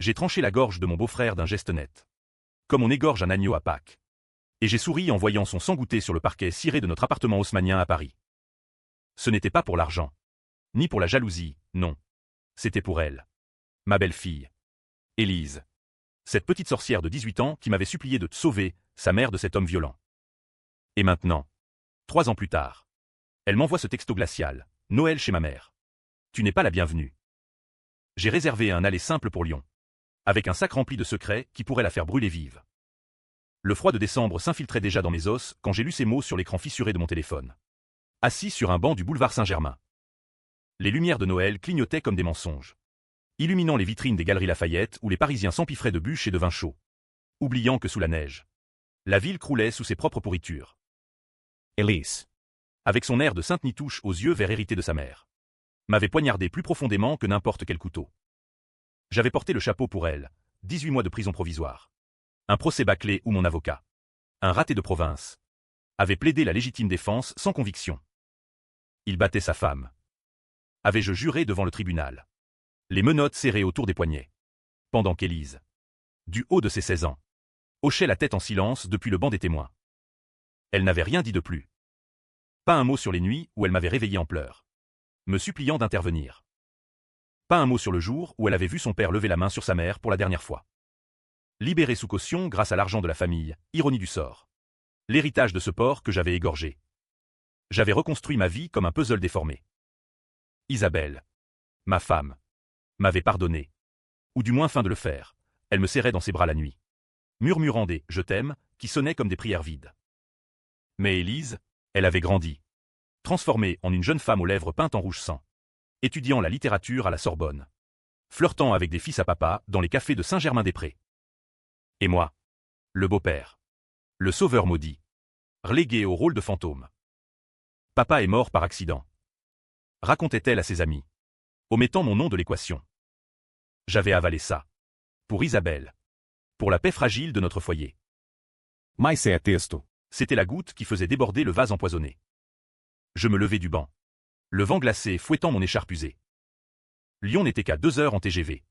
J'ai tranché la gorge de mon beau-frère d'un geste net. Comme on égorge un agneau à Pâques. Et j'ai souri en voyant son sang goûter sur le parquet ciré de notre appartement haussmannien à Paris. Ce n'était pas pour l'argent. Ni pour la jalousie, non. C'était pour elle. Ma belle-fille. Élise. Cette petite sorcière de 18 ans qui m'avait supplié de sauver sa mère de cet homme violent. Et maintenant, 3 ans plus tard, elle m'envoie ce texto glacial. Noël chez ma mère. Tu n'es pas la bienvenue. J'ai réservé un aller simple pour Lyon. Avec un sac rempli de secrets qui pourraient la faire brûler vive. Le froid de décembre s'infiltrait déjà dans mes os quand j'ai lu ces mots sur l'écran fissuré de mon téléphone. Assis sur un banc du boulevard Saint-Germain. Les lumières de Noël clignotaient comme des mensonges. Illuminant les vitrines des galeries Lafayette où les Parisiens s'empiffraient de bûches et de vin chaud. Oubliant que sous la neige, la ville croulait sous ses propres pourritures. Élise, avec son air de sainte Nitouche aux yeux verts hérités de sa mère, m'avait poignardé plus profondément que n'importe quel couteau. J'avais porté le chapeau pour elle, 18 mois de prison provisoire. Un procès bâclé où mon avocat, un raté de province, avait plaidé la légitime défense sans conviction. Il battait sa femme. Avais-je juré devant le tribunal, les menottes serrées autour des poignets, pendant qu'Élise, du haut de ses 16 ans, hochait la tête en silence depuis le banc des témoins. Elle n'avait rien dit de plus. Pas un mot sur les nuits où elle m'avait réveillé en pleurs, me suppliant d'intervenir. Pas un mot sur le jour où elle avait vu son père lever la main sur sa mère pour la dernière fois. Libéré sous caution grâce à l'argent de la famille, ironie du sort. L'héritage de ce porc que j'avais égorgé. J'avais reconstruit ma vie comme un puzzle déformé. Isabelle, ma femme, m'avait pardonné. Ou du moins fin de le faire. Elle me serrait dans ses bras la nuit, murmurant des « je t'aime » qui sonnaient comme des prières vides. Mais Élise, elle avait grandi. Transformée en une jeune femme aux lèvres peintes en rouge sang. Étudiant la littérature à la Sorbonne. Flirtant avec des fils à papa dans les cafés de Saint-Germain-des-Prés. Et moi, le beau-père, le sauveur maudit, relégué au rôle de fantôme. Papa est mort par accident. Racontait-elle à ses amis, omettant mon nom de l'équation. J'avais avalé ça. Pour Isabelle. Pour la paix fragile de notre foyer. Mais c'est texto. C'était la goutte qui faisait déborder le vase empoisonné. Je me levai du banc. Le vent glacé fouettant mon écharpe usée. Lyon n'était qu'à 2 heures en TGV.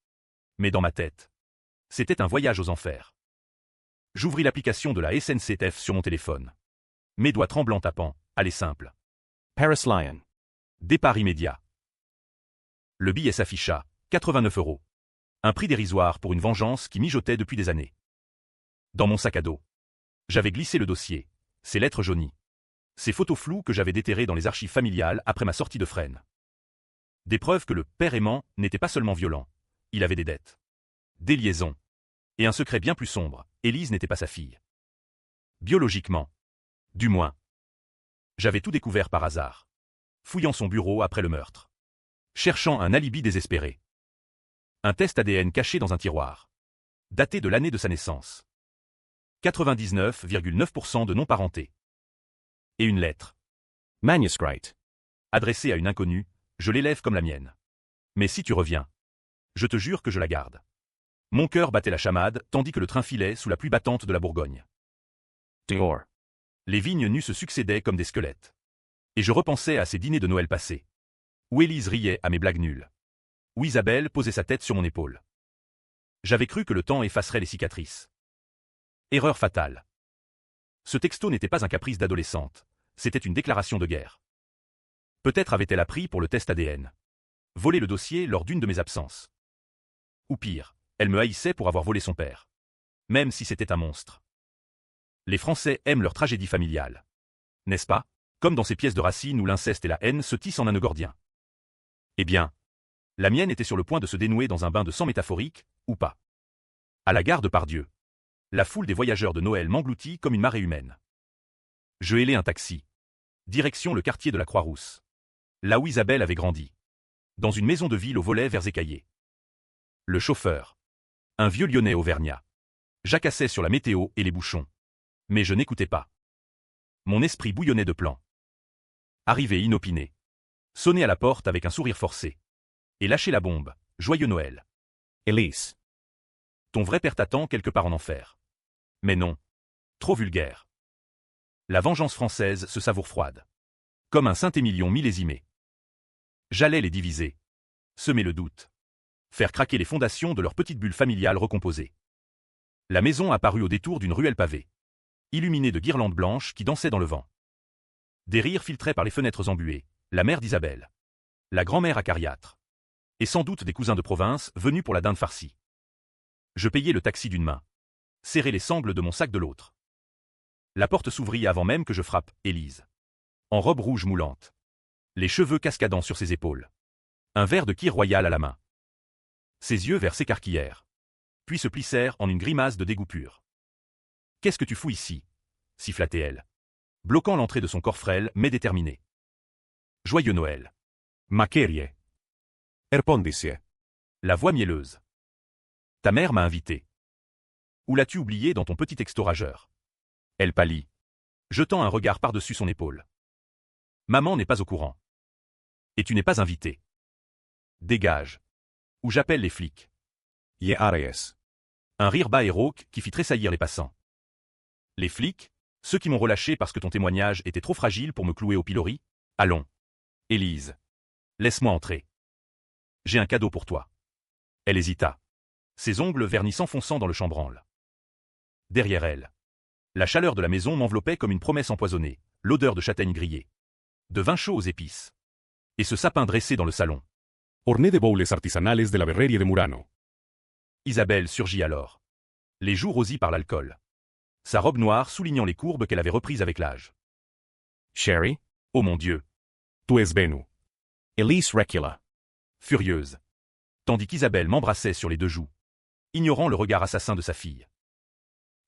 Mais dans ma tête, c'était un voyage aux enfers. J'ouvris l'application de la SNCF sur mon téléphone. Mes doigts tremblants tapant, aller simple. Paris Lyon. Départ immédiat. Le billet s'afficha, 89 €. Un prix dérisoire pour une vengeance qui mijotait depuis des années. Dans mon sac à dos, j'avais glissé le dossier, ces lettres jaunies, ces photos floues que j'avais déterrées dans les archives familiales après ma sortie de Fresnes. Des preuves que le père aimant n'était pas seulement violent, il avait des dettes, des liaisons, et un secret bien plus sombre, Élise n'était pas sa fille. Biologiquement, du moins. J'avais tout découvert par hasard, fouillant son bureau après le meurtre, cherchant un alibi désespéré. Un test ADN caché dans un tiroir, daté de l'année de sa naissance. 99,9% de non-parenté. Et une lettre. Manuscript. Adressée à une inconnue, je l'élève comme la mienne. Mais si tu reviens, je te jure que je la garde. Mon cœur battait la chamade, tandis que le train filait sous la pluie battante de la Bourgogne. Dehors. Les vignes nues se succédaient comme des squelettes. Et je repensais à ces dîners de Noël passés, où Élise riait à mes blagues nulles, où Isabelle posait sa tête sur mon épaule. J'avais cru que le temps effacerait les cicatrices. Erreur fatale. Ce texto n'était pas un caprice d'adolescente, c'était une déclaration de guerre. Peut-être avait-elle appris pour le test ADN. Volé le dossier lors d'une de mes absences. Ou pire, elle me haïssait pour avoir volé son père. Même si c'était un monstre. Les Français aiment leur tragédie familiale. N'est-ce pas? Comme dans ces pièces de Racine où l'inceste et la haine se tissent en un nœud gordien. Eh bien, la mienne était sur le point de se dénouer dans un bain de sang métaphorique, ou pas. À la gare de Pardieu, la foule des voyageurs de Noël m'engloutit comme une marée humaine. Je hélai un taxi. Direction le quartier de la Croix-Rousse. Là où Isabelle avait grandi. Dans une maison de ville aux volets verts écaillés. Le chauffeur. Un vieux Lyonnais auvergnat. Jacassait sur la météo et les bouchons. Mais je n'écoutais pas. Mon esprit bouillonnait de plans. Arrivé inopiné. Sonner à la porte avec un sourire forcé. Et lâcher la bombe. Joyeux Noël. Élise. Ton vrai père t'attend quelque part en enfer. Mais non. Trop vulgaire. La vengeance française se savoure froide. Comme un Saint-Émilion millésimé. J'allais les diviser. Semer le doute. faire craquer les fondations de leur petite bulle familiale recomposée. La maison apparut au détour d'une ruelle pavée, illuminée de guirlandes blanches qui dansaient dans le vent. Des rires filtraient par les fenêtres embuées, la mère d'Isabelle, la grand-mère acariâtre, et sans doute des cousins de province venus pour la dinde farcie. Je payai le taxi d'une main, serrai les sangles de mon sac de l'autre. La porte s'ouvrit avant même que je frappe, Élise. En robe rouge moulante, les cheveux cascadant sur ses épaules, un verre de kir royal à la main. Ses yeux verts s'écarquillèrent, puis se plissèrent en une grimace de dégoût pur. « Qu'est-ce que tu fous ici » siffla-t-elle, bloquant l'entrée de son corps frêle mais déterminé. « Joyeux Noël !» Makerie. Erpondisie. La voix mielleuse. « Ta mère m'a invité. Où l'as-tu oublié dans ton petit texto rageur ?» Elle pâlit, jetant un regard par-dessus son épaule. « Maman n'est pas au courant. Et tu n'es pas invité. Dégage. Ou j'appelle les flics. » Ye Aries. Un rire bas et rauque qui fit tressaillir les passants. Les flics, ceux qui m'ont relâché parce que ton témoignage était trop fragile pour me clouer au pilori? Allons. Élise. Laisse-moi entrer. J'ai un cadeau pour toi. Elle hésita, ses ongles vernis s'enfonçant dans le chambranle. Derrière elle, la chaleur de la maison m'enveloppait comme une promesse empoisonnée, l'odeur de châtaigne grillée, de vin chaud aux épices, et ce sapin dressé dans le salon. Horné de boules artesanales de la Verrerie de Murano. Isabelle surgit alors, les joues rosies par l'alcool, sa robe noire soulignant les courbes qu'elle avait reprises avec l'âge. Sherry. Oh mon Dieu! Tu es venu. Elise recula. Furieuse. Tandis qu'Isabelle m'embrassait sur les deux joues, ignorant le regard assassin de sa fille.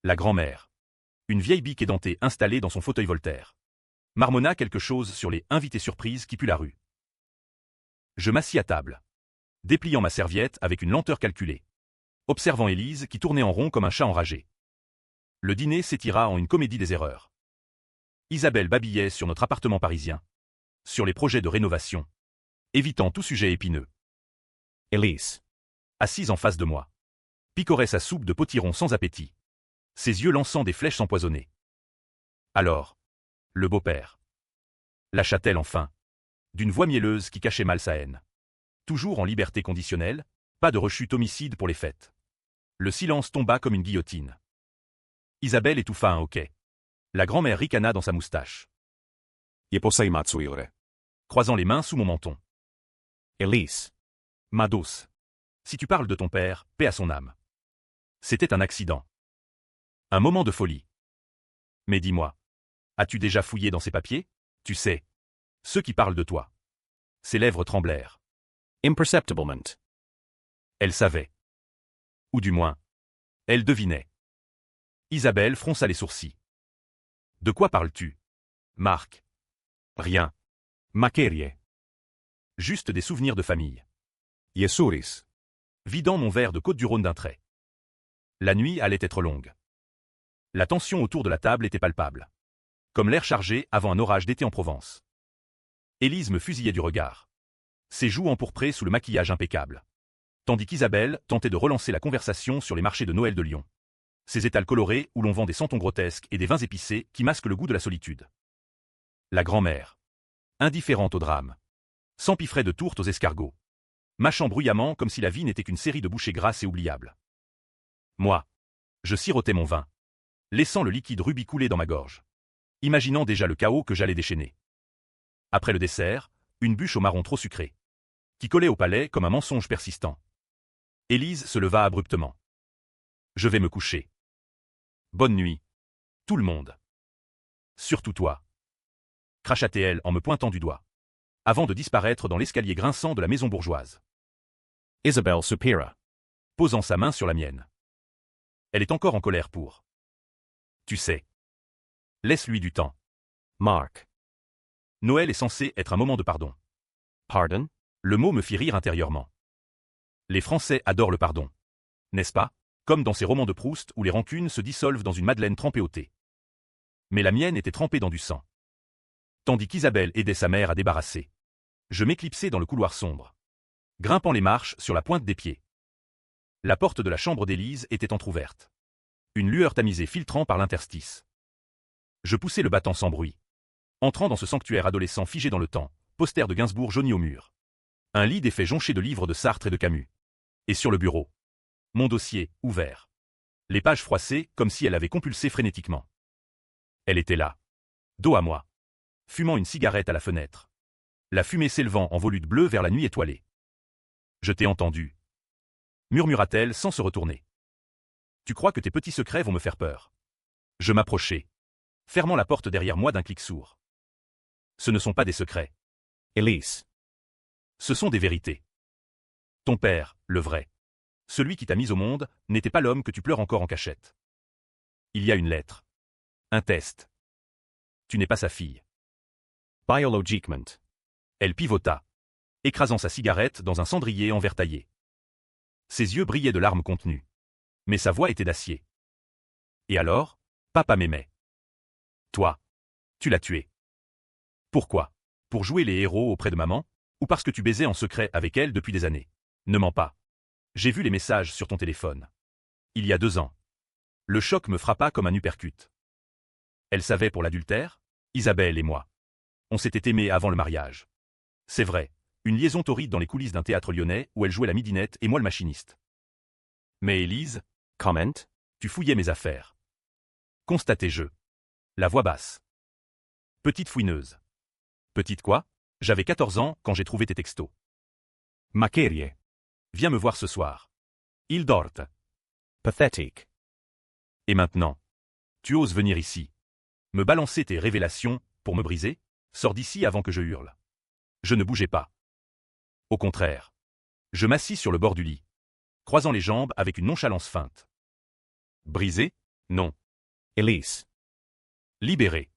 La grand-mère, une vieille bique édentée installée dans son fauteuil Voltaire, marmonna quelque chose sur les invités surprises qui puent la rue. Je m'assis à table, dépliant ma serviette avec une lenteur calculée, observant Élise qui tournait en rond comme un chat enragé. Le dîner s'étira en une comédie des erreurs. Isabelle babillait sur notre appartement parisien, sur les projets de rénovation, évitant tout sujet épineux. Elise. Assise en face de moi, picorait sa soupe de potiron sans appétit, ses yeux lançant des flèches empoisonnées. Alors, le beau-père. Lâcha-t-elle enfin, d'une voix mielleuse qui cachait mal sa haine. Toujours en liberté conditionnelle, pas de rechute homicide pour les fêtes. Le silence tomba comme une guillotine. Isabelle étouffa un hoquet. La grand-mère ricana dans sa moustache, Ye posai matsuiore. croisant les mains sous mon menton. Elise. Ma douce. Si tu parles de ton père, paix à son âme. C'était un accident. Un moment de folie. Mais dis-moi, as-tu déjà fouillé dans ces papiers? Tu sais, ceux qui parlent de toi. Ses lèvres tremblèrent. Imperceptiblement. Elle savait. Ou du moins, elle devinait. Isabelle fronça les sourcils. De quoi parles-tu, Marc? Rien. Makerie. Juste des souvenirs de famille. Ye suris. Vidant mon verre de Côte-du-Rhône d'un trait. La nuit allait être longue. La tension autour de la table était palpable, comme l'air chargé avant un orage d'été en Provence. Élise me fusillait du regard, ses joues empourprées sous le maquillage impeccable, tandis qu'Isabelle tentait de relancer la conversation sur les marchés de Noël de Lyon, ces étals colorés où l'on vend des santons grotesques et des vins épicés qui masquent le goût de la solitude. La grand-mère, indifférente au drame, s'empiffrait de tourtes aux escargots, mâchant bruyamment comme si la vie n'était qu'une série de bouchées grasses et oubliables. Moi, je sirotais mon vin, laissant le liquide rubis couler dans ma gorge, imaginant déjà le chaos que j'allais déchaîner. Après le dessert, une bûche au marron trop sucré, qui collait au palais comme un mensonge persistant. Élise se leva abruptement. Je vais me coucher. Bonne nuit. Tout le monde. Surtout toi. Cracha-t-elle en me pointant du doigt, avant de disparaître dans l'escalier grinçant de la maison bourgeoise. Isabelle Supera. Posant sa main sur la mienne. Elle est encore en colère pour. Tu sais. Laisse-lui du temps. Mark. Noël est censé être un moment de pardon. Pardon? Le mot me fit rire intérieurement. Les Français adorent le pardon. N'est-ce pas? Comme dans ces romans de Proust où les rancunes se dissolvent dans une madeleine trempée au thé. Mais la mienne était trempée dans du sang. Tandis qu'Isabelle aidait sa mère à débarrasser. Je m'éclipsais dans le couloir sombre, grimpant les marches sur la pointe des pieds. La porte de la chambre d'Élise était entr'ouverte. Une lueur tamisée filtrant par l'interstice. Je poussai le battant sans bruit, entrant dans ce sanctuaire adolescent figé dans le temps, poster de Gainsbourg jauni au mur. Un lit d'effets jonché de livres de Sartre et de Camus. Et sur le bureau. Mon dossier, ouvert. Les pages froissées, comme si elle avait compulsé frénétiquement. Elle était là. Dos à moi. Fumant une cigarette à la fenêtre. La fumée s'élevant en volute bleue vers la nuit étoilée. Je t'ai entendu. Murmura-t-elle sans se retourner. Tu crois que tes petits secrets vont me faire peur. Je m'approchai. Fermant la porte derrière moi d'un clic sourd. Ce ne sont pas des secrets. Elise. Ce sont des vérités. Ton père, le vrai. Celui qui t'a mis au monde, n'était pas l'homme que tu pleures encore en cachette. Il y a une lettre. Un test. Tu n'es pas sa fille. Biologiquement. Elle pivota, écrasant sa cigarette dans un cendrier en verre taillé. Ses yeux brillaient de larmes contenues. Mais sa voix était d'acier. Et alors, papa m'aimait. Toi, tu l'as tué. Pourquoi? Pour jouer les héros auprès de maman? Ou parce que tu baisais en secret avec elle depuis des années? Ne mens pas. J'ai vu les messages sur ton téléphone. Il y a 2 ans. Le choc me frappa comme un uppercut. Elle savait pour l'adultère? Isabelle et moi. On s'était aimés avant le mariage. C'est vrai, une liaison torride dans les coulisses d'un théâtre lyonnais où elle jouait la midinette et moi le machiniste. Mais Élise, Comment? tu fouillais mes affaires. Constatai-je. La voix basse. Petite fouineuse. Petite quoi? J'avais 14 ans quand j'ai trouvé tes textos. Makerie. Viens me voir ce soir. Il dort. Pathetic. Et maintenant? Tu oses venir ici? Me balancer tes révélations pour me briser? Sors d'ici avant que je hurle. Je ne bougeais pas. Au contraire. Je m'assis sur le bord du lit, croisant les jambes avec une nonchalance feinte. Brisé? Non. Elise. Libéré.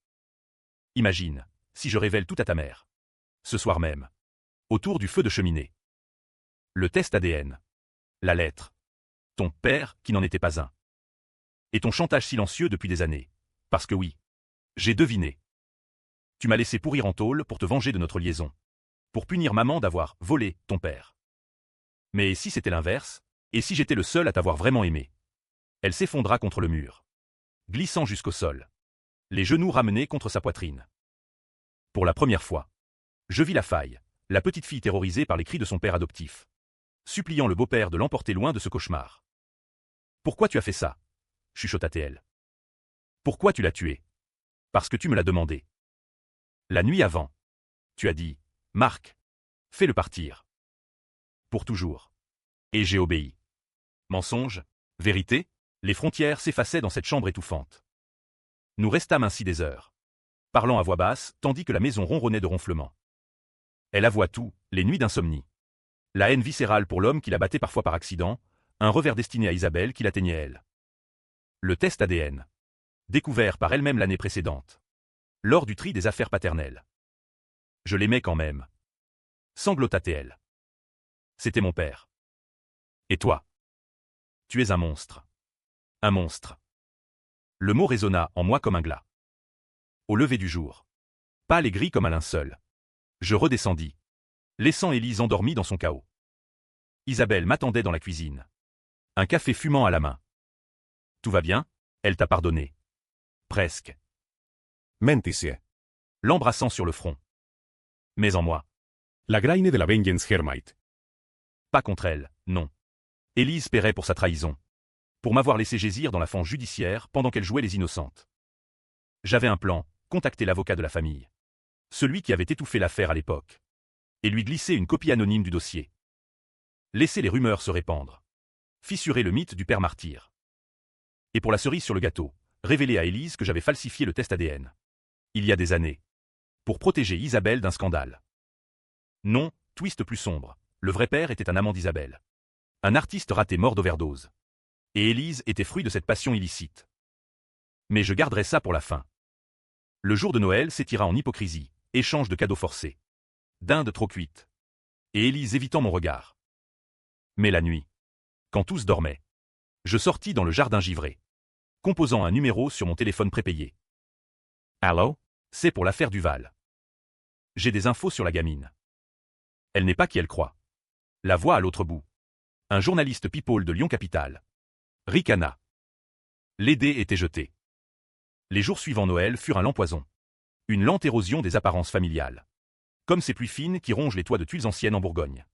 Imagine, si je révèle tout à ta mère. Ce soir même. Autour du feu de cheminée. Le test ADN. La lettre. Ton père qui n'en était pas un. Et ton chantage silencieux depuis des années. Parce que oui. J'ai deviné. Tu m'as laissé pourrir en tôle pour te venger de notre liaison. Pour punir maman d'avoir volé ton père. Mais si c'était l'inverse? Et si j'étais le seul à t'avoir vraiment aimé? Elle s'effondra contre le mur. Glissant jusqu'au sol. Les genoux ramenés contre sa poitrine. Pour la première fois. Je vis la faille, la petite fille terrorisée par les cris de son père adoptif. Suppliant le beau-père de l'emporter loin de ce cauchemar. Pourquoi tu as fait ça? Chuchota-t-elle. Pourquoi tu l'as tué? Parce que tu me l'as demandé. La nuit avant. Tu as dit, Marc, fais-le partir. Pour toujours. Et j'ai obéi. Mensonge? Vérité? Les frontières s'effaçaient dans cette chambre étouffante. Nous restâmes ainsi des heures. Parlant à voix basse, tandis que la maison ronronnait de ronflements. Elle avoua tout, les nuits d'insomnie. La haine viscérale pour l'homme qui la battait parfois par accident, un revers destiné à Isabelle qui l'atteignait elle. Le test ADN. Découvert par elle-même l'année précédente. Lors du tri des affaires paternelles. Je l'aimais quand même. Sanglota-t-elle. C'était mon père. Et toi? Tu es un monstre. Un monstre. Le mot résonna en moi comme un glas. Au lever du jour. Pâle et gris comme un linceul. Je redescendis. Laissant Élise endormie dans son chaos. Isabelle m'attendait dans la cuisine. Un café fumant à la main. Tout va bien? Elle t'a pardonné. Presque. Mentisie. L'embrassant sur le front. Mais en moi. La graine de la vengeance hermite. Pas contre elle, non. Élise paierait pour sa trahison. Pour m'avoir laissé gésir dans la fange judiciaire pendant qu'elle jouait les innocentes. J'avais un plan, contacter l'avocat de la famille. Celui qui avait étouffé l'affaire à l'époque. Et lui glisser une copie anonyme du dossier. Laisser les rumeurs se répandre. Fissurer le mythe du père martyr. Et pour la cerise sur le gâteau, révéler à Élise que j'avais falsifié le test ADN. Il y a des années. Pour protéger Isabelle d'un scandale. Non, twist plus sombre. Le vrai père était un amant d'Isabelle. Un artiste raté mort d'overdose. Et Élise était fruit de cette passion illicite. Mais je garderai ça pour la fin. Le jour de Noël s'étira en hypocrisie, échange de cadeaux forcés. Dinde trop cuite. Et Élise évitant mon regard. Mais la nuit. Quand tous dormaient. Je sortis dans le jardin givré. Composant un numéro sur mon téléphone prépayé. Allô? C'est pour l'affaire Duval. J'ai des infos sur la gamine. Elle n'est pas qui elle croit. La voix à l'autre bout. Un journaliste people de Lyon Capitale. Ricana. Les dés étaient jetés. Les jours suivant Noël furent un lent poison. Une lente érosion des apparences familiales. Comme ces pluies fines qui rongent les toits de tuiles anciennes en Bourgogne.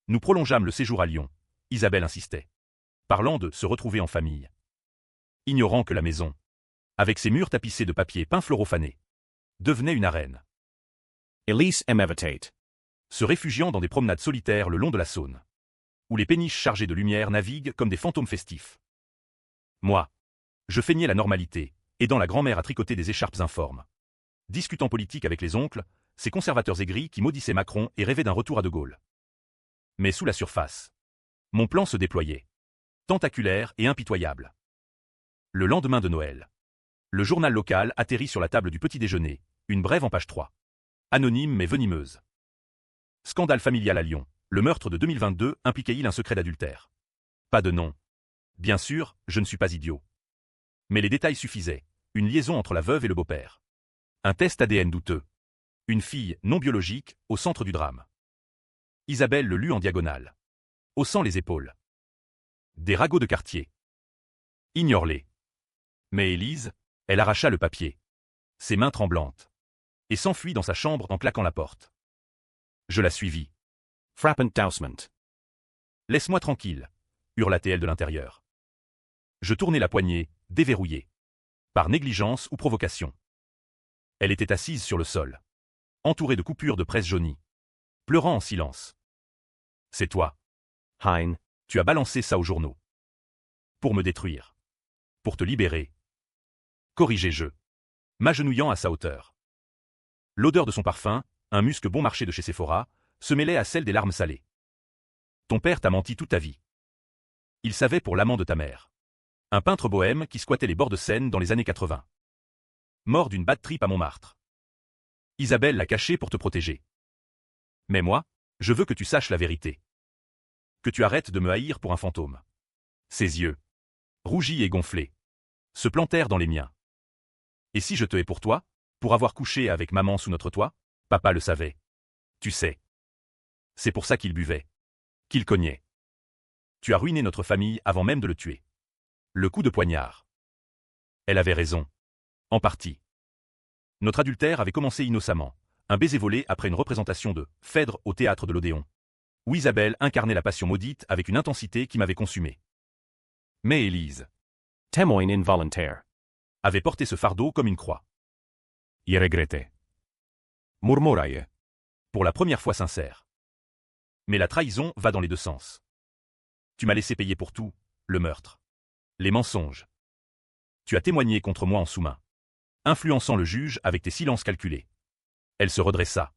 Nous prolongeâmes le séjour à Lyon, Isabelle insistait, parlant de se retrouver en famille. Ignorant que la maison, avec ses murs tapissés de papier peint fluorofané, devenait une arène. Elise aime evitate. Se réfugiant dans des promenades solitaires le long de la Saône, où les péniches chargées de lumière naviguent comme des fantômes festifs. Moi, je feignais la normalité, aidant la grand-mère à tricoter des écharpes informes. Discutant politique avec les oncles, ces conservateurs aigris qui maudissaient Macron et rêvaient d'un retour à De Gaulle. Mais sous la surface, mon plan se déployait, tentaculaire et impitoyable. Le lendemain de Noël, le journal local atterrit sur la table du petit déjeuner, une brève en page 3. Anonyme mais venimeuse. Scandale familial à Lyon. Le meurtre de 2022 impliquait-il un secret d'adultère? Pas de nom. Bien sûr, je ne suis pas idiot. Mais les détails suffisaient. Une liaison entre la veuve et le beau-père. Un test ADN douteux. Une fille non biologique au centre du drame. Isabelle le lut en diagonale, haussant les épaules. Des ragots de quartier. Ignore-les. Mais Élise, elle arracha le papier, ses mains tremblantes, et s'enfuit dans sa chambre en claquant la porte. Je la suivis. Frappant dousement. Laisse-moi tranquille, hurla-t-elle de l'intérieur. Je tournai la poignée, déverrouillée. Par négligence ou provocation. Elle était assise sur le sol, entourée de coupures de presse jaunie, pleurant en silence. C'est toi. Hein. Tu as balancé ça aux journaux. Pour me détruire. Pour te libérer. Corrigez-je. M'agenouillant à sa hauteur. L'odeur de son parfum, un musc bon marché de chez Sephora, se mêlait à celle des larmes salées. Ton père t'a menti toute ta vie. Il savait pour l'amant de ta mère. Un peintre bohème qui squattait les bords de Seine dans les années 80. Mort d'une bad trip à Montmartre. Isabelle l'a caché pour te protéger. Mais moi, je veux que tu saches la vérité. Que tu arrêtes de me haïr pour un fantôme. Ses yeux, rougis et gonflés, se plantèrent dans les miens. Et si je te hais pour toi, pour avoir couché avec maman sous notre toit? Papa le savait. Tu sais. C'est pour ça qu'il buvait. Qu'il cognait. Tu as ruiné notre famille avant même de le tuer. Le coup de poignard. Elle avait raison. En partie. Notre adultère avait commencé innocemment. Un baiser volé après une représentation de Phèdre au théâtre de l'Odéon, où Isabelle incarnait la passion maudite avec une intensité qui m'avait consumé. Mais Élise Témoin involontaire. avait porté ce fardeau comme une croix. Je regrette. Murmurai. Pour la première fois sincère. Mais la trahison va dans les deux sens. Tu m'as laissé payer pour tout, le meurtre, les mensonges. Tu as témoigné contre moi en sous-main, influençant le juge avec tes silences calculés. Elle se redressa,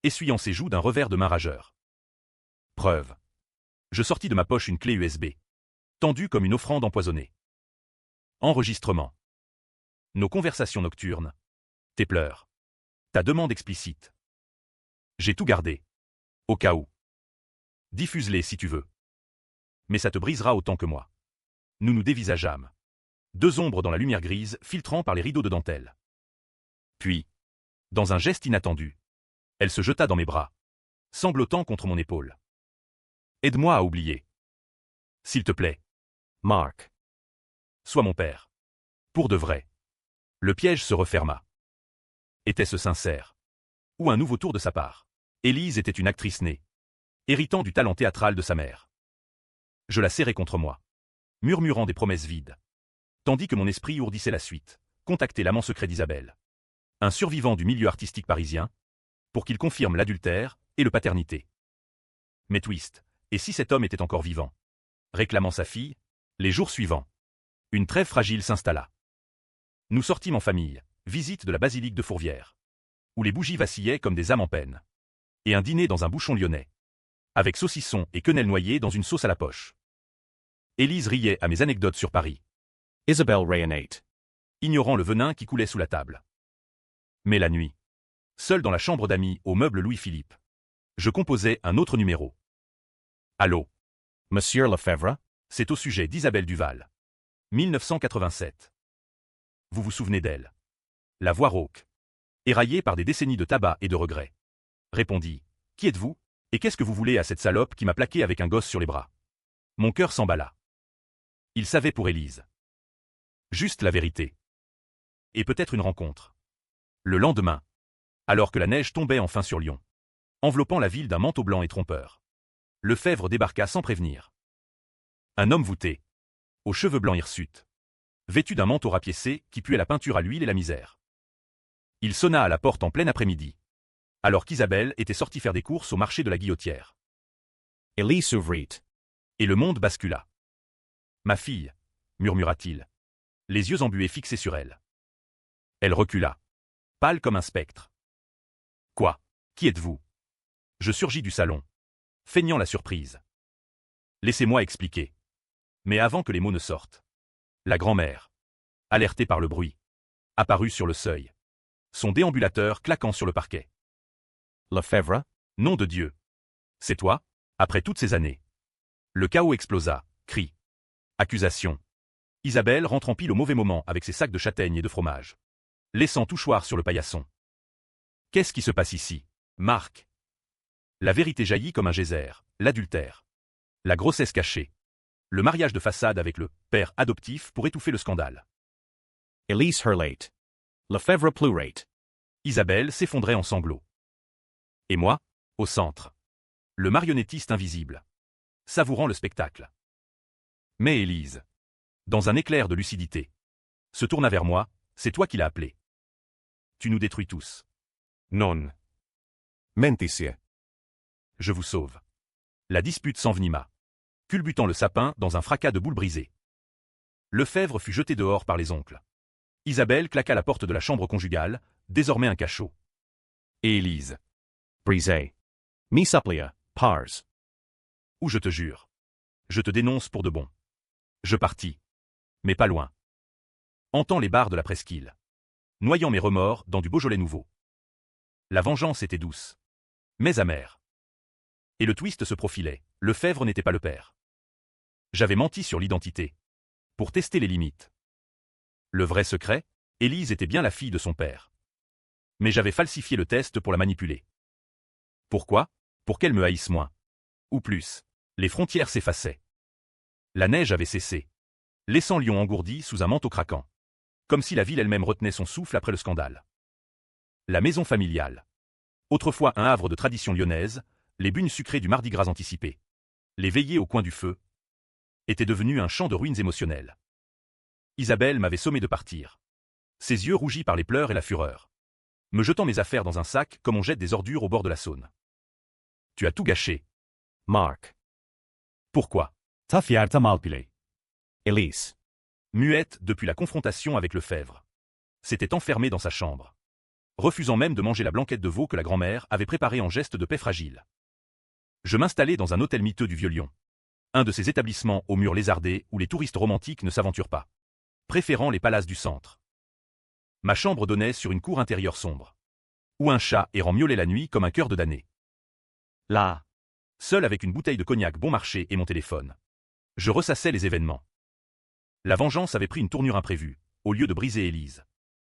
essuyant ses joues d'un revers de main rageur. Preuve. Je sortis de ma poche une clé USB, tendue comme une offrande empoisonnée. Enregistrement. Nos conversations nocturnes. Tes pleurs. Ta demande explicite. J'ai tout gardé. Au cas où. Diffuse-les si tu veux. Mais ça te brisera autant que moi. Nous nous dévisageâmes. Deux ombres dans la lumière grise filtrant par les rideaux de dentelle. Puis, dans un geste inattendu, elle se jeta dans mes bras, sanglotant contre mon épaule. Aide-moi à oublier. S'il te plaît. Mark. Sois mon père. Pour de vrai. Le piège se referma. Était-ce sincère? Ou un nouveau tour de sa part? Élise était une actrice née, héritant du talent théâtral de sa mère. Je la serrai contre moi, murmurant des promesses vides, tandis que mon esprit ourdissait la suite, contacter l'amant secret d'Isabelle, un survivant du milieu artistique parisien, pour qu'il confirme l'adultère et le paternité. Mais twist, et si cet homme était encore vivant? Réclamant sa fille, les jours suivants, une trêve fragile s'installa. Nous sortîmes en famille, visite de la basilique de Fourvière, où les bougies vacillaient comme des âmes en peine, et un dîner dans un bouchon lyonnais, avec saucisson et quenelle noyée dans une sauce à la poche. Élise riait à mes anecdotes sur Paris, Isabelle rayonnate. ignorant le venin qui coulait sous la table. Mais la nuit, seul dans la chambre d'amis au meuble Louis-Philippe, je composais un autre numéro. Allô? Monsieur Lefebvre? C'est au sujet d'Isabelle Duval. 1987. Vous vous souvenez d'elle? La voix rauque, éraillée par des décennies de tabac et de regrets. Répondit. Qui êtes-vous? Et qu'est-ce que vous voulez à cette salope qui m'a plaqué avec un gosse sur les bras? Mon cœur s'emballa. Il savait pour Élise. Juste la vérité. Et peut-être une rencontre. Le lendemain, alors que la neige tombait enfin sur Lyon, enveloppant la ville d'un manteau blanc et trompeur, Lefebvre débarqua sans prévenir. Un homme voûté, aux cheveux blancs hirsutes, vêtu d'un manteau rapiécé qui puait la peinture à l'huile et la misère. Il sonna à la porte en plein après-midi, alors qu'Isabelle était sortie faire des courses au marché de la Guillotière. Elise ouvrit. Et le monde bascula. Ma fille, murmura-t-il, les yeux embués fixés sur elle. Elle recula, pâle comme un spectre. Quoi? Qui êtes-vous? Je surgis du salon, feignant la surprise. Laissez-moi expliquer. Mais avant que les mots ne sortent, la grand-mère, alertée par le bruit, apparut sur le seuil, son déambulateur claquant sur le parquet. Lefebvre? Nom de Dieu! C'est toi? Après toutes ces années. Le chaos explosa, cris, accusations. Isabelle rentre en pile au mauvais moment avec ses sacs de châtaignes et de fromage, laissant tout choir sur le paillasson. Qu'est-ce qui se passe ici, Marc? La vérité jaillit comme un geyser, l'adultère, la grossesse cachée, le mariage de façade avec le père adoptif pour étouffer le scandale. Elise hurlait. Lefebvre pleurait. Isabelle s'effondrait en sanglots. Et moi, au centre, le marionnettiste invisible, savourant le spectacle. Mais Élise, dans un éclair de lucidité, se tourna vers moi. C'est toi qui l'as appelé. Tu nous détruis tous. Non. Mentisie. Je vous sauve. La dispute s'envenima, culbutant le sapin dans un fracas de boules brisées. Lefebvre fut jeté dehors par les oncles. Isabelle claqua la porte de la chambre conjugale, désormais un cachot. Et Élise. Brisé. Mi supplia, pars. Ou je te jure. Je te dénonce pour de bon. Je partis. Mais pas loin. Entends les bars de la presqu'île, noyant mes remords dans du Beaujolais nouveau. La vengeance était douce, mais amère. Et le twist se profilait, Lefebvre n'était pas le père. J'avais menti sur l'identité, pour tester les limites. Le vrai secret, Élise était bien la fille de son père. Mais j'avais falsifié le test pour la manipuler. Pourquoi? Pour qu'elle me haïsse moins. Ou plus. Les frontières s'effaçaient. La neige avait cessé, laissant Lyon engourdi sous un manteau craquant. Comme si la ville elle-même retenait son souffle après le scandale. La maison familiale. Autrefois un havre de tradition lyonnaise, les bunes sucrées du Mardi Gras anticipé, les veillées au coin du feu, étaient devenues un champ de ruines émotionnelles. Isabelle m'avait sommé de partir. Ses yeux rougis par les pleurs et la fureur, me jetant mes affaires dans un sac comme on jette des ordures au bord de la Saône. Tu as tout gâché. Mark. Pourquoi? Ta fierta malpilei. Elise. Muette depuis la confrontation avec Lefebvre. S'était enfermée dans sa chambre, refusant même de manger la blanquette de veau que la grand-mère avait préparée en geste de paix fragile. Je m'installai dans un hôtel miteux du Vieux-Lyon, un de ces établissements aux murs lézardés où les touristes romantiques ne s'aventurent pas, préférant les palaces du centre. Ma chambre donnait sur une cour intérieure sombre, où un chat errant miaulait la nuit comme un cœur de damné. Là, seul avec une bouteille de cognac bon marché et mon téléphone, je ressassais les événements. La vengeance avait pris une tournure imprévue, au lieu de briser Élise.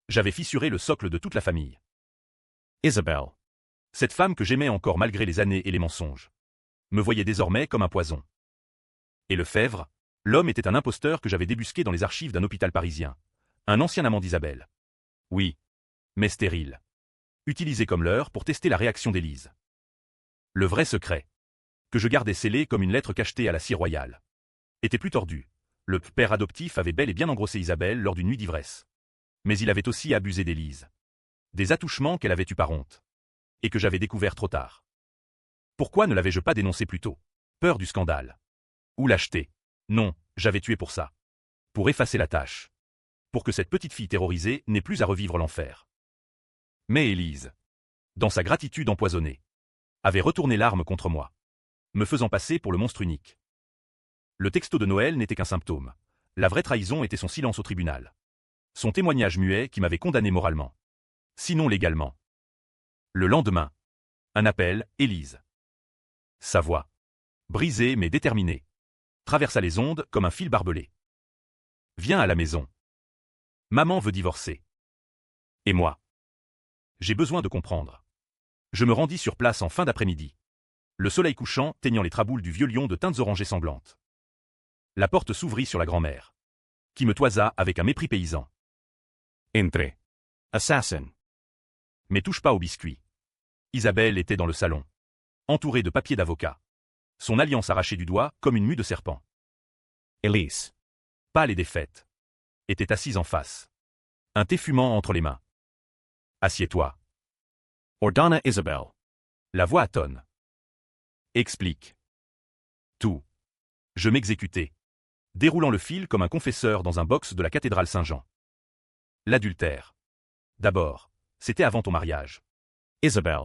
J'avais fissuré le socle de toute la famille. Isabelle. Cette femme que j'aimais encore malgré les années et les mensonges, me voyait désormais comme un poison. Et Lefebvre, l'homme était un imposteur que j'avais débusqué dans les archives d'un hôpital parisien, un ancien amant d'Isabelle. Oui, mais stérile. Utilisé comme leurre pour tester la réaction d'Élise. Le vrai secret, que je gardais scellé comme une lettre cachetée à la scie royale, était plus tordu. Le père adoptif avait bel et bien engrossé Isabelle lors d'une nuit d'ivresse. Mais il avait aussi abusé d'Élise. Des attouchements qu'elle avait eus par honte. Et que j'avais découvert trop tard. Pourquoi ne l'avais-je pas dénoncé plus tôt? Peur du scandale. Ou lâcheté. Non, j'avais tué pour ça. Pour effacer la tâche. Pour que cette petite fille terrorisée n'ait plus à revivre l'enfer. Mais Élise, dans sa gratitude empoisonnée, avait retourné l'arme contre moi, me faisant passer pour le monstre unique. Le texto de Noël n'était qu'un symptôme. La vraie trahison était son silence au tribunal. Son témoignage muet qui m'avait condamné moralement. Sinon légalement. Le lendemain, un appel, Élise. Sa voix, brisée mais déterminée, traversa les ondes comme un fil barbelé. Viens à la maison. Maman veut divorcer. Et moi? J'ai besoin de comprendre. Je me rendis sur place en fin d'après-midi. Le soleil couchant teignant les traboules du Vieux-Lyon de teintes orangées sanglantes. La porte s'ouvrit sur la grand-mère, qui me toisa avec un mépris paysan. Entre. Assassin. Mais touche pas au biscuit. Isabelle était dans le salon, entourée de papiers d'avocat, son alliance arrachée du doigt comme une mue de serpent. Elise. pâle et défaite, était assise en face. Un thé fumant entre les mains. Assieds-toi. Ordonna Isabel. La voix atone. Explique. Tout. Je m'exécutais, déroulant le fil comme un confesseur dans un box de la cathédrale Saint-Jean. L'adultère. D'abord, c'était avant ton mariage. Isabel.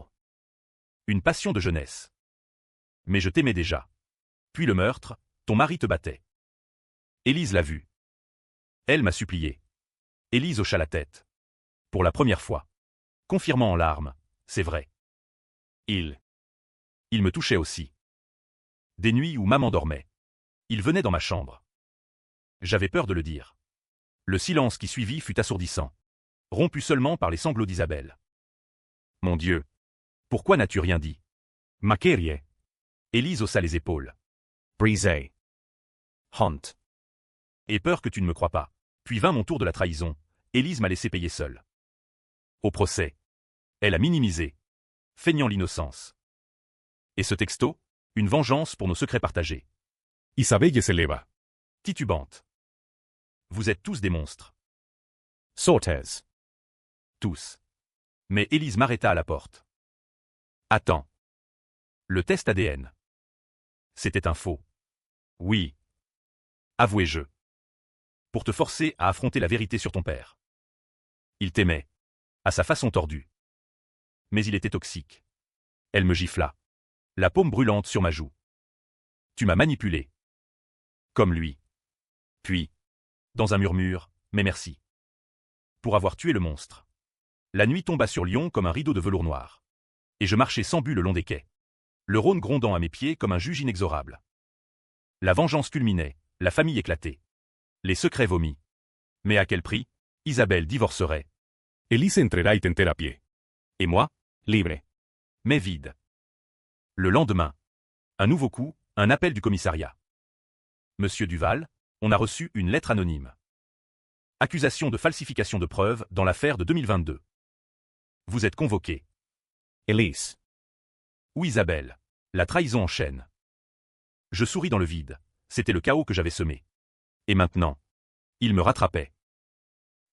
Une passion de jeunesse. Mais je t'aimais déjà. Puis le meurtre, ton mari te battait. Élise l'a vu. Elle m'a supplié. Élise hocha la tête. Pour la première fois. Confirmant en larmes, c'est vrai. Il me touchait aussi. Des nuits où maman dormait. Il venait dans ma chambre. J'avais peur de le dire. Le silence qui suivit fut assourdissant, rompu seulement par les sanglots d'Isabelle. Mon Dieu! Pourquoi n'as-tu rien dit? Maquerie. Élise haussa les épaules. Brise. Hunt. Et peur que tu ne me crois pas. Puis vint mon tour de la trahison. Élise m'a laissé payer seule. Au procès. Elle a minimisé, feignant l'innocence. Et ce texto? Une vengeance pour nos secrets partagés. Isabelle se leva. Titubante. Vous êtes tous des monstres. Sortes. Tous. Mais Élise m'arrêta à la porte. Attends. Le test ADN. C'était un faux. Oui. Avouez-je. Pour te forcer à affronter la vérité sur ton père. Il t'aimait. À sa façon tordue. Mais il était toxique. Elle me gifla. La paume brûlante sur ma joue. Tu m'as manipulé. Comme lui. Puis, dans un murmure, mais merci. Pour avoir tué le monstre. La nuit tomba sur Lyon comme un rideau de velours noir. Et je marchais sans but le long des quais. Le Rhône grondant à mes pieds comme un juge inexorable. La vengeance culminait, la famille éclatait. Les secrets vomis. Mais à quel prix? Isabelle divorcerait. Elise entrerá y tentera pied. Et moi? Libre. Mais vide. Le lendemain. Un nouveau coup, un appel du commissariat. Monsieur Duval, on a reçu une lettre anonyme. Accusation de falsification de preuves dans l'affaire de 2022. Vous êtes convoqué. Elise. Ou Isabelle. La trahison en chaîne. Je souris dans le vide. C'était le chaos que j'avais semé. Et maintenant, il me rattrapait.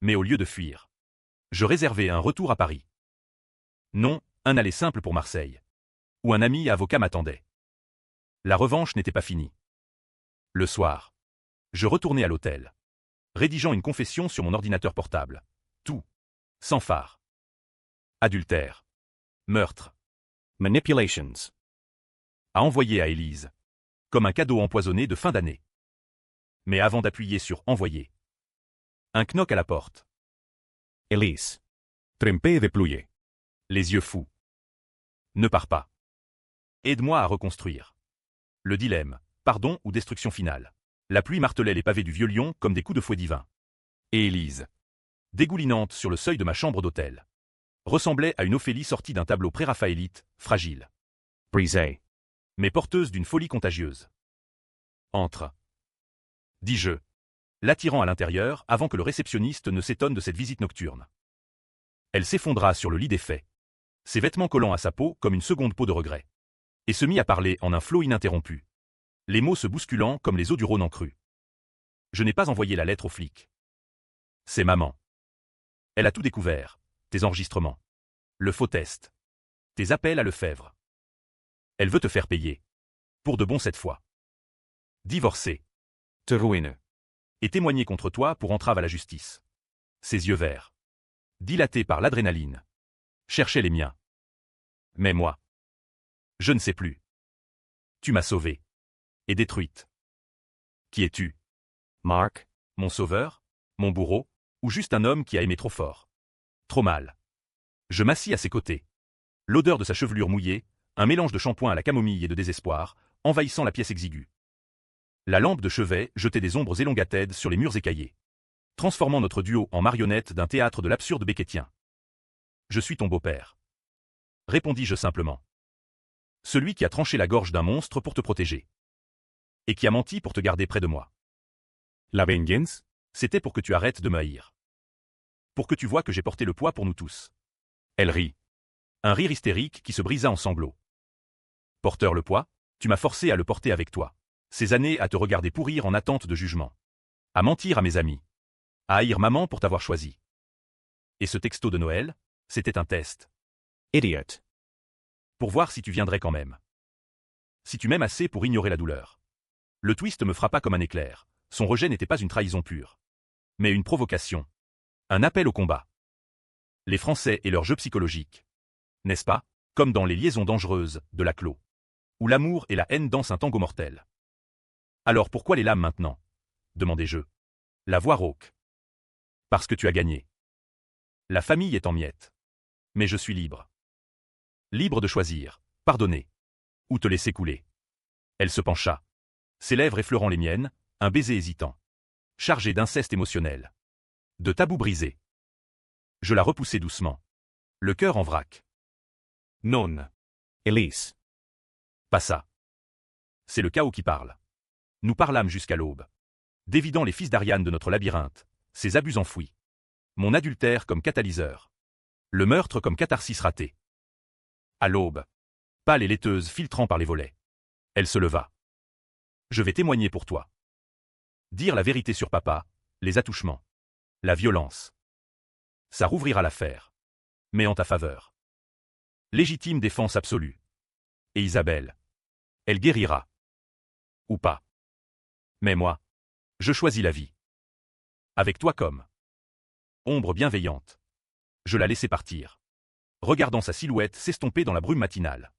Mais au lieu de fuir, je réservais un retour à Paris. Non, un aller simple pour Marseille. Où un ami avocat m'attendait. La revanche n'était pas finie. Le soir, je retournais à l'hôtel, rédigeant une confession sur mon ordinateur portable. Tout. Sans phare. Adultère. Meurtre. Manipulations. À envoyer à Élise. Comme un cadeau empoisonné de fin d'année. Mais avant d'appuyer sur envoyer. Un knock à la porte. Elise. Trempé et déployé. Les yeux fous. Ne pars pas. Aide-moi à reconstruire. Le dilemme, pardon ou destruction finale. La pluie martelait les pavés du vieux Lyon comme des coups de fouet divin. Et Élise, dégoulinante sur le seuil de ma chambre d'hôtel, ressemblait à une Ophélie sortie d'un tableau pré-raphaélite, fragile. Brise. Mais porteuse d'une folie contagieuse. Entre. Dis-je, l'attirant à l'intérieur avant que le réceptionniste ne s'étonne de cette visite nocturne. Elle s'effondra sur le lit des faits, ses vêtements collant à sa peau comme une seconde peau de regret, et se mit à parler en un flot ininterrompu, les mots se bousculant comme les eaux du Rhône en crue. Je n'ai pas envoyé la lettre aux flics. C'est maman. Elle a tout découvert, tes enregistrements, le faux test, tes appels à Lefebvre. Elle veut te faire payer. Pour de bon cette fois. Divorcer. Te ruine. Et témoigner contre toi pour entrave à la justice. Ses yeux verts, dilatés par l'adrénaline, cherchaient les miens. Mais moi, je ne sais plus. Tu m'as sauvée. Et détruite. Qui es-tu? Mark. Mon sauveur? Mon bourreau? Ou juste un homme qui a aimé trop fort? Trop mal. Je m'assis à ses côtés. L'odeur de sa chevelure mouillée, un mélange de shampoing à la camomille et de désespoir, envahissant la pièce exiguë. La lampe de chevet jetait des ombres élongatèdes sur les murs écaillés, transformant notre duo en marionnette d'un théâtre de l'absurde beckettien. Je suis ton beau-père. Répondis-je simplement. Celui qui a tranché la gorge d'un monstre pour te protéger. Et qui a menti pour te garder près de moi. La vengeance? C'était pour que tu arrêtes de me haïr. Pour que tu vois que j'ai porté le poids pour nous tous. Elle rit. Un rire hystérique qui se brisa en sanglots. Porteur le poids, tu m'as forcé à le porter avec toi. Ces années à te regarder pourrir en attente de jugement. À mentir à mes amis. À haïr maman pour t'avoir choisi. Et ce texto de Noël, c'était un test. Idiot. Pour voir si tu viendrais quand même. Si tu m'aimes assez pour ignorer la douleur. Le twist me frappa comme un éclair. Son rejet n'était pas une trahison pure. Mais une provocation. Un appel au combat. Les Français et leur jeu psychologique. N'est-ce pas? Comme dans Les liaisons dangereuses, de Laclos. Où l'amour et la haine dansent un tango mortel. Alors pourquoi les lames maintenant? Demandai-je. La voix rauque. Parce que tu as gagné. La famille est en miettes. Mais je suis libre. Libre de choisir, pardonner. Ou te laisser couler. Elle se pencha. Ses lèvres effleurant les miennes, un baiser hésitant. Chargé d'inceste émotionnel. De tabous brisés. Je la repoussai doucement. Le cœur en vrac. Non. Elise. Pas ça. C'est le chaos qui parle. Nous parlâmes jusqu'à l'aube. Dévidant les fils d'Ariane de notre labyrinthe, ses abus enfouis. Mon adultère comme catalyseur. Le meurtre comme catharsis raté. À l'aube. Pâle et laiteuse filtrant par les volets. Elle se leva. Je vais témoigner pour toi. Dire la vérité sur papa, les attouchements. La violence. Ça rouvrira l'affaire. Mais en ta faveur. Légitime défense absolue. Et Isabelle. Elle guérira. Ou pas. Mais moi, je choisis la vie. Avec toi comme ombre bienveillante. Je la laissai partir. Regardant sa silhouette s'estomper dans la brume matinale.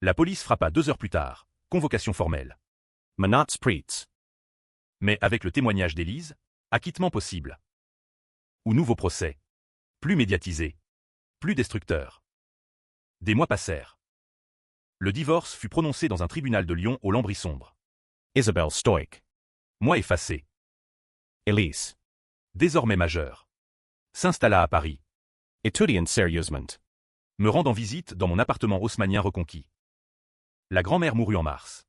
La police frappa 2 heures plus tard, convocation formelle. Manats Preets. Mais avec le témoignage d'Élise, acquittement possible. Ou nouveau procès. Plus médiatisé. Plus destructeur. Des mois passèrent. Le divorce fut prononcé dans un tribunal de Lyon aux lambris sombres. Isabelle Stoic. Moi effacé. Elise. Désormais majeur. S'installa à Paris. Étudiant sérieusement. Me rendant visite dans mon appartement haussmannien reconquis. La grand-mère mourut en mars.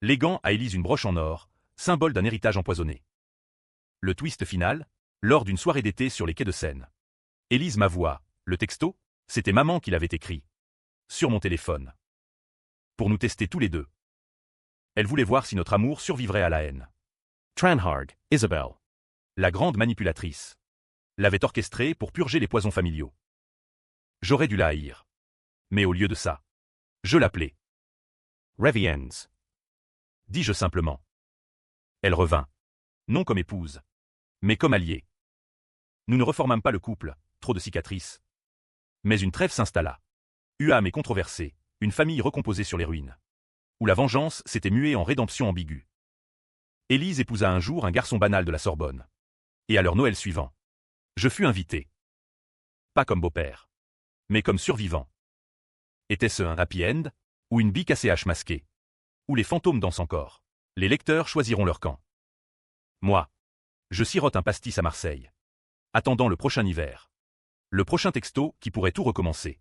Léguant à Élise une broche en or, symbole d'un héritage empoisonné. Le twist final, lors d'une soirée d'été sur les quais de Seine. Élise m'avoua, le texto, c'était maman qui l'avait écrit. Sur mon téléphone. Pour nous tester tous les deux. Elle voulait voir si notre amour survivrait à la haine. Tranhard, Isabelle. La grande manipulatrice. L'avait orchestré pour purger les poisons familiaux. J'aurais dû la haïr. Mais au lieu de ça, je l'appelais. Reviens. Dis-je simplement. Elle revint. Non comme épouse. Mais comme alliée. Nous ne reformâmes pas le couple, trop de cicatrices. Mais une trêve s'installa. Huâme et controversée, une famille recomposée sur les ruines. Où la vengeance s'était muée en rédemption ambiguë. Élise épousa un jour un garçon banal de la Sorbonne. Et à leur Noël suivant, je fus invité. Pas comme beau-père, mais comme survivant. Était-ce un happy end, ou une bique ACH masquée? Où les fantômes dansent encore? Les lecteurs choisiront leur camp. Moi, je sirote un pastis à Marseille. Attendant le prochain hiver. Le prochain texto qui pourrait tout recommencer.